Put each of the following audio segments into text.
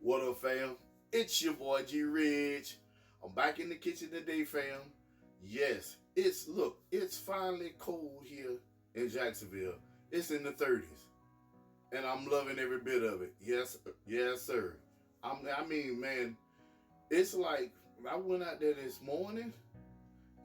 What up, fam? It's your boy G Rich. I'm back in the kitchen today, fam. Yes, it's finally cold here in Jacksonville. It's in the 30s, and I'm loving every bit of it. Yes, sir. Man, it's like I went out there this morning,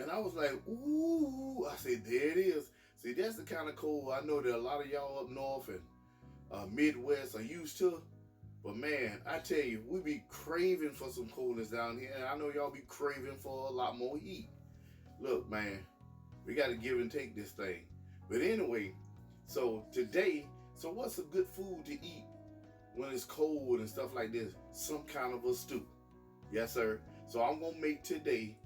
and I was like, ooh. I said, there it is. See, that's the kind of cold I know that a lot of y'all up north and Midwest are used to. But man, I tell you, we be craving for some coolness down here, and I know y'all be craving for a lot more heat. Look, man, we got to give and take this thing. But anyway, so today, what's a good food to eat when it's cold and stuff like this? Some kind of a stew. Yes, sir. So I'm gonna make today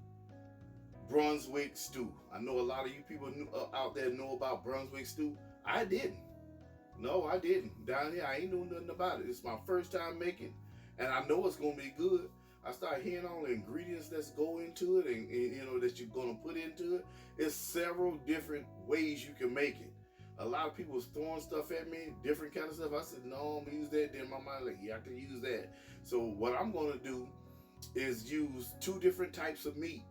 Brunswick stew. I know a lot of you people out there know about Brunswick stew. I didn't. No, I didn't. Down here, I ain't know nothing about it. It's my first time making, and I know it's gonna be good. I start hearing all the ingredients that's go into it, and you know that you're gonna put into it. It's several different ways you can make it. A lot of people was throwing stuff at me, different kind of stuff. I said, no, I'm gonna use that. Then my mind like, yeah, I can use that. So what I'm gonna do is use two different types of meat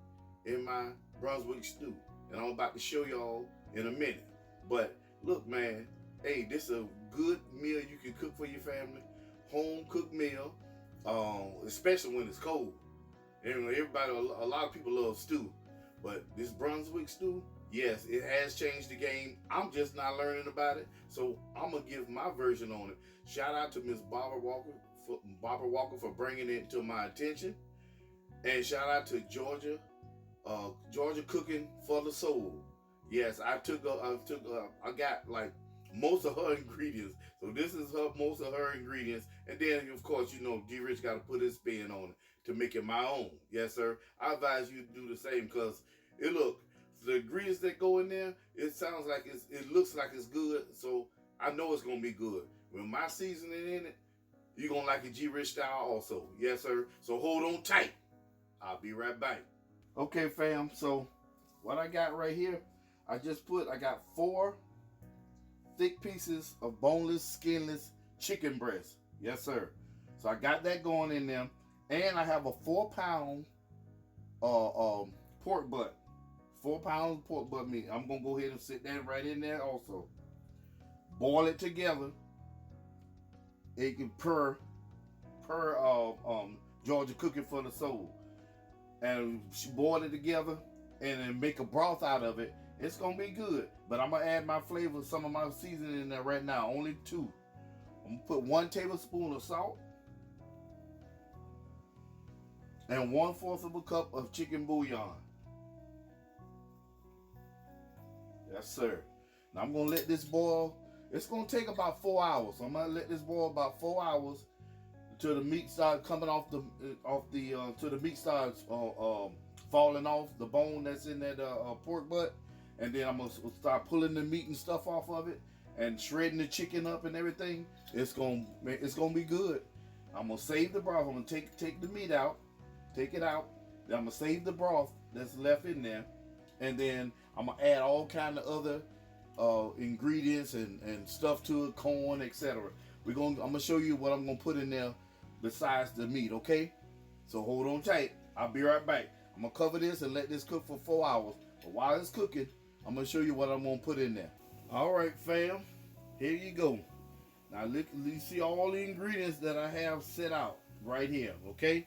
in my Brunswick stew, and I'm about to show y'all in a minute. But look, man. Hey, this is a good meal you can cook for your family. Home cooked meal, especially when it's cold. And a lot of people love stew. But this Brunswick stew, yes, it has changed the game. I'm just not learning about it. So I'm going to give my version on it. Shout out to Miss Barbara Walker for bringing it to my attention. And shout out to Georgia Cooking for the Soul. Yes, I got like most of her ingredients. So this is most of her ingredients. And then, of course, you know, G Rich got to put his spin on it to make it my own. Yes, sir. I advise you to do the same because the ingredients that go in there, it looks like it's good. So I know it's going to be good. With my seasoning in it, you're going to like it G Rich style also. Yes, sir. So hold on tight. I'll be right back. Okay, fam. So what I got right here, I got 4 thick pieces of boneless, skinless chicken breast. Yes, sir. So I got that going in there. And I have a 4-pound pork butt. 4 pounds pork butt meat. I'm going to go ahead and sit that right in there also. Boil it together. It can per Georgia Cooking for the Soul. And boil it together and then make a broth out of it. It's gonna be good, but I'm gonna add my flavor, some of my seasoning in there right now. Only 2. I'm gonna put 1 tablespoon of salt and 1/4 of a cup of chicken bouillon. Yes, sir. Now I'm gonna let this boil. It's gonna take about 4 hours. So I'm gonna let this boil about 4 hours until the meat starts coming till the meat starts falling off the bone that's in that pork butt. And then I'm gonna start pulling the meat and stuff off of it and shredding the chicken up and everything. It's gonna be good. I'm gonna save the broth. I'm gonna take the meat out, take it out. Then I'm gonna save the broth that's left in there, and then I'm gonna add all kind of other ingredients and stuff to it, corn, etc. I'm gonna show you what I'm gonna put in there besides the meat. Okay? So hold on tight. I'll be right back. I'm gonna cover this and let this cook for 4 hours. But while it's cooking, I'm going to show you what I'm going to put in there. All right, fam. Here you go. Now, look, you see all the ingredients that I have set out right here, okay?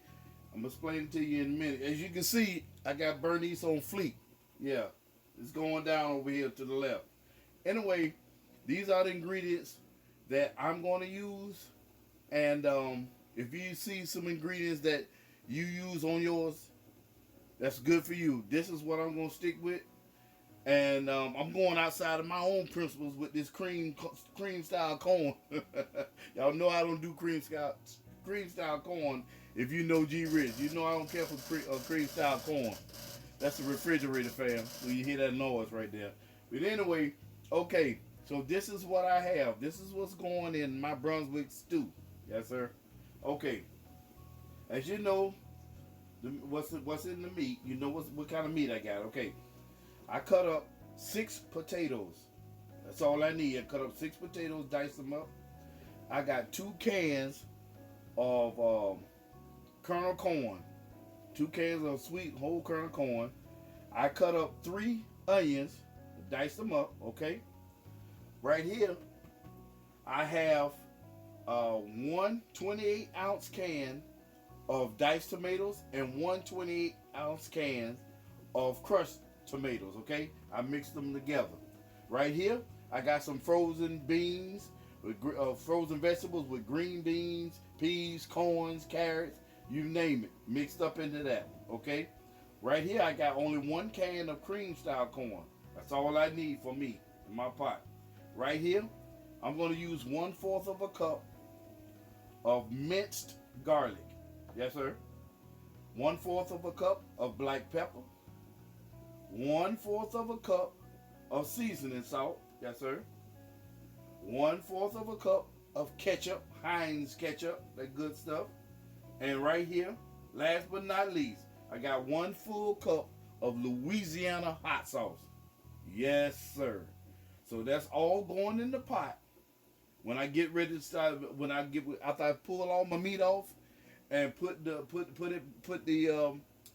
I'm going to explain it to you in a minute. As you can see, I got Bernice on fleek. Yeah, it's going down over here to the left. Anyway, these are the ingredients that I'm going to use. And if you see some ingredients that you use on yours, that's good for you. This is what I'm going to stick with. And I'm going outside of my own principles with this cream style corn. Y'all know I don't do cream style corn. If you know G Rich, you know I don't care for cream style corn. That's the refrigerator, fam. So you hear that noise right there. But anyway, okay. So this is what I have. This is what's going in my Brunswick stew. Yes, sir. Okay. As you know, what's in the meat? You know what kind of meat I got. Okay. I cut up 6 potatoes. That's all I need. I cut up 6 potatoes, dice them up. I got 2 cans of kernel corn. 2 cans of sweet whole kernel corn. I cut up 3 onions, dice them up, okay? Right here, I have 1 28-ounce can of diced tomatoes and 1 28-ounce can of crushed tomatoes, okay? I mixed them together. Right here, I got some frozen beans, with frozen vegetables with green beans, peas, corns, carrots, you name it, mixed up into that, okay? Right here, I got only 1 can of cream style corn. That's all I need for me in my pot. Right here, I'm going to use 1/4 of a cup of minced garlic. Yes, sir. 1/4 of a cup of black pepper. 1/4 of a cup of seasoning salt. Yes, sir. 1/4 of a cup of ketchup, Heinz ketchup, that good stuff. And right here, last but not least, I got 1 full cup of Louisiana hot sauce. Yes, sir. So that's all going in the pot. When I get ready to start, after I pull all my meat off and after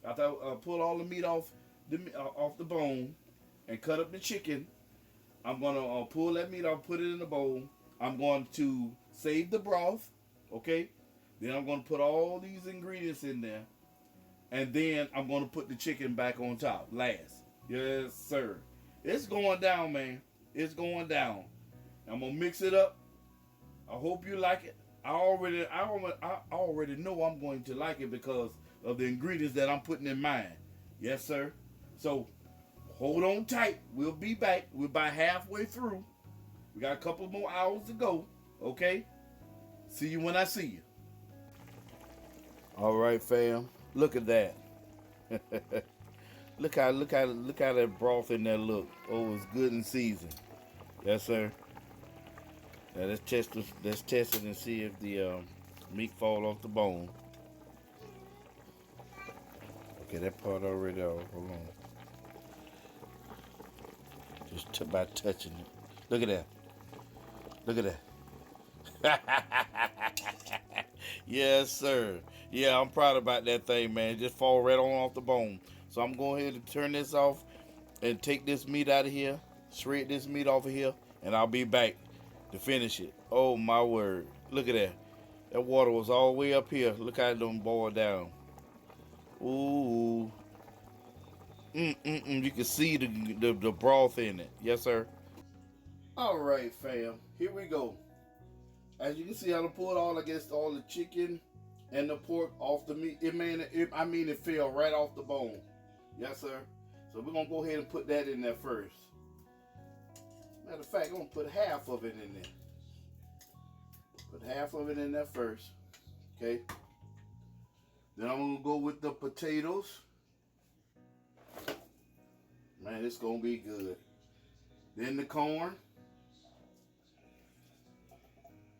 I pull all the meat off the bone and cut up the chicken, I'm gonna pull that meat off, put it in the bowl. I'm going to save the broth, okay? Then I'm gonna put all these ingredients in there, and then I'm gonna put the chicken back on top last. Yes, sir. It's going down, man. It's going down. I'm gonna mix it up. I hope you like it. I already know I'm going to like it because of the ingredients that I'm putting in mine. Yes, sir. So hold on tight. We'll be back. We're about halfway through. We got a couple more hours to go. Okay? See you when I see you. All right, fam. Look at that. look how that broth in there look. Oh, it's good and seasoned. Yes, sir. Now let's test it and see if the meat fall off the bone. Okay, that part already off. Hold on. Just by touching it. Look at that. Look at that. Yes, sir. Yeah, I'm proud about that thing, man. It just fall right on off the bone. So I'm going ahead and turn this off and take this meat out of here, shred this meat off of here, and I'll be back to finish it. Oh, my word. Look at that. That water was all the way up here. Look how it done boiled down. Ooh. You can see the broth in it. Yes, sir. All right, fam. Here we go. As you can see, I done pulled all the chicken and the pork off the meat. It fell right off the bone. Yes, sir. So we're going to go ahead and put that in there first. Matter of fact, I'm going to put half of it in there. Put half of it in there first. Okay. Then I'm going to go with the potatoes. Man, it's going to be good. Then the corn.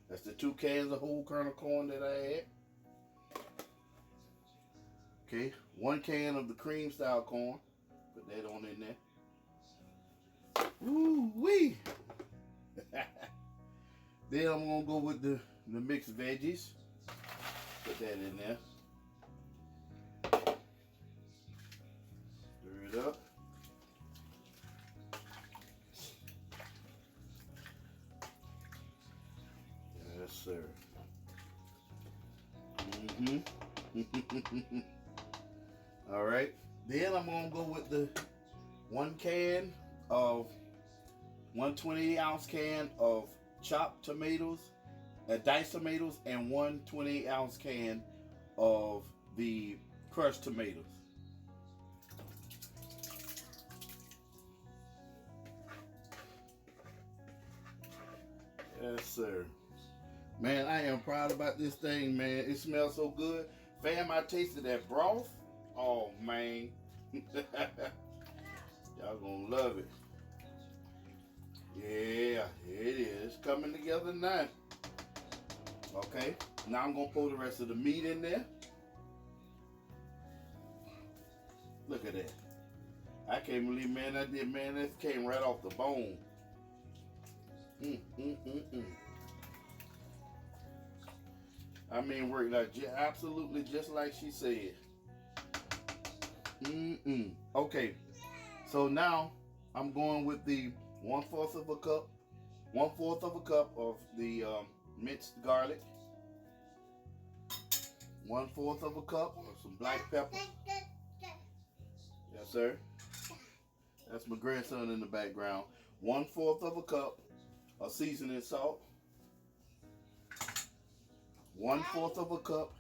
That's the 2 cans of whole kernel corn that I had. Okay. 1 can of the cream style corn. Put that on in there. Ooh wee. Then I'm gonna go with the mixed veggies. Put that in there. Stir it up. Yes, sir. All right. Then I'm gonna go with the 1 28-ounce can of chopped tomatoes, diced tomatoes, and 1 28-ounce can of the crushed tomatoes. Yes, sir. Man, I am proud about this thing, man. It smells so good. Fam, I tasted that broth. Oh, man. Y'all gonna love it. Yeah, it is coming together now. Okay, now I'm gonna pour the rest of the meat in there. Look at that. I can't believe, man, that came right off the bone. I mean, worked out absolutely just like she said. Okay, so now I'm going with the 1/4 of a cup, 1/4 of a cup of the minced garlic, 1/4 of a cup of some black pepper. Yes, sir. That's my grandson in the background. 1/4 of a cup of seasoning salt. 1/4 of a cup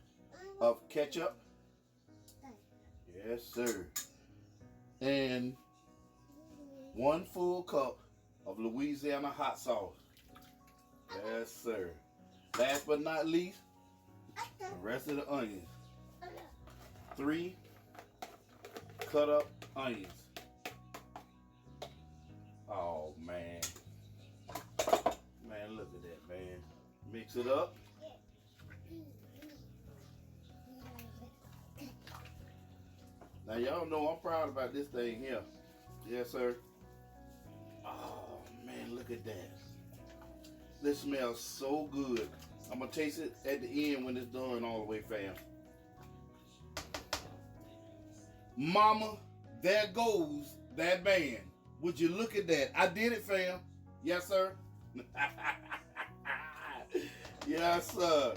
of ketchup. Yes, sir. And 1 full cup of Louisiana hot sauce. Yes, sir. Last but not least, the rest of the onions. 3 cut up onions. Oh, man. Man, look at that, man. Mix it up. Now, y'all know I'm proud about this thing here. Yes, sir. Oh, man, look at that. This smells so good. I'm going to taste it at the end when it's done all the way, fam. Mama, there goes that man. Would you look at that? I did it, fam. Yes, sir. Yes, sir.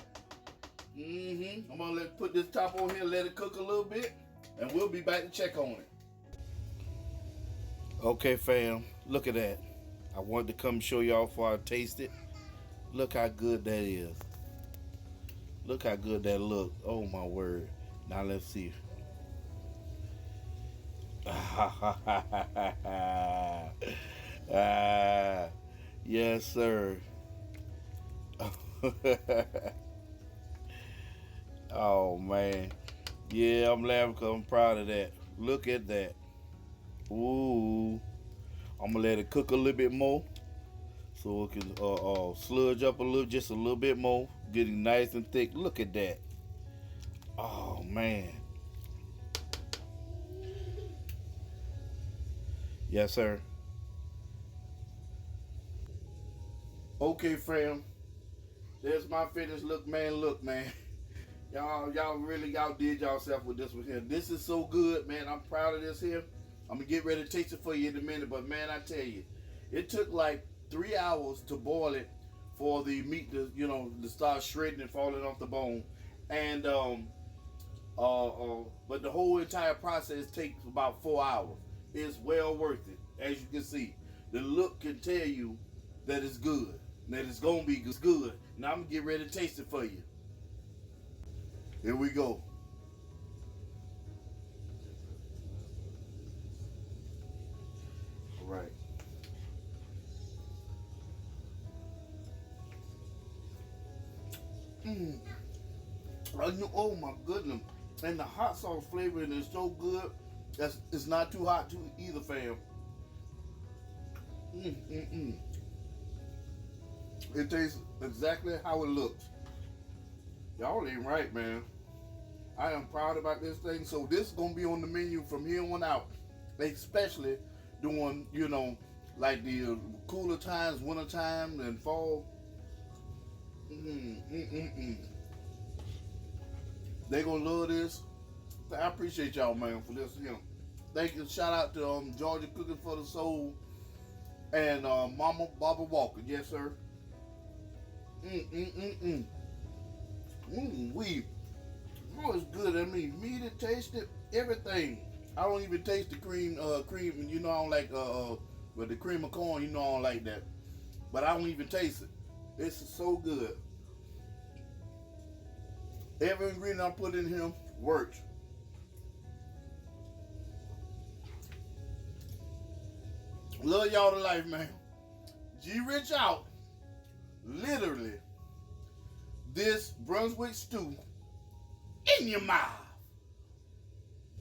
I'm going to put this top on here, let it cook a little bit, and we'll be back to check on it. Okay, fam. Look at that. I wanted to come show y'all before I taste it. Look how good that is. Look how good that looks. Oh, my word. Now, let's see. Yes, sir. Oh, man. Yeah, I'm laughing because I'm proud of that. Look at that. Ooh. I'm going to let it cook a little bit more so it can sludge up a little, just a little bit more. Getting nice and thick. Look at that. Oh, man. Yes, sir. Okay, fam. There's my finished look, man. Look, man. Y'all did yourself with this one here. This is so good, man. I'm proud of this here. I'm going to get ready to taste it for you in a minute. But, man, I tell you, it took like 3 hours to boil it for the meat to, to start shredding and falling off the bone. And, but the whole entire process takes about 4 hours. It's well worth it, as you can see. The look can tell you that it's good, that it's going to be good. Now, I'm going to get ready to taste it for you. Here we go. All right. Oh my goodness. And the hot sauce flavoring is so good. It's not too hot too either, fam. It tastes exactly how it looks. Y'all ain't right, man. I am proud about this thing. So this is gonna be on the menu from here on out, especially during like the cooler times, winter time, and fall. They gonna love this. I appreciate y'all, man, for this. Thank you. Shout out to Georgia Cooking for the Soul and Mama Barbara Walker. Yes, sir. We. Oh, it's good. I mean, meat, it tasted everything. I don't even taste the cream. I don't like with the cream of corn. I don't like that. But I don't even taste it. This is so good. Every ingredient I put in here works. Love y'all to life, man. G Rich out. Literally, this Brunswick stew in your mouth.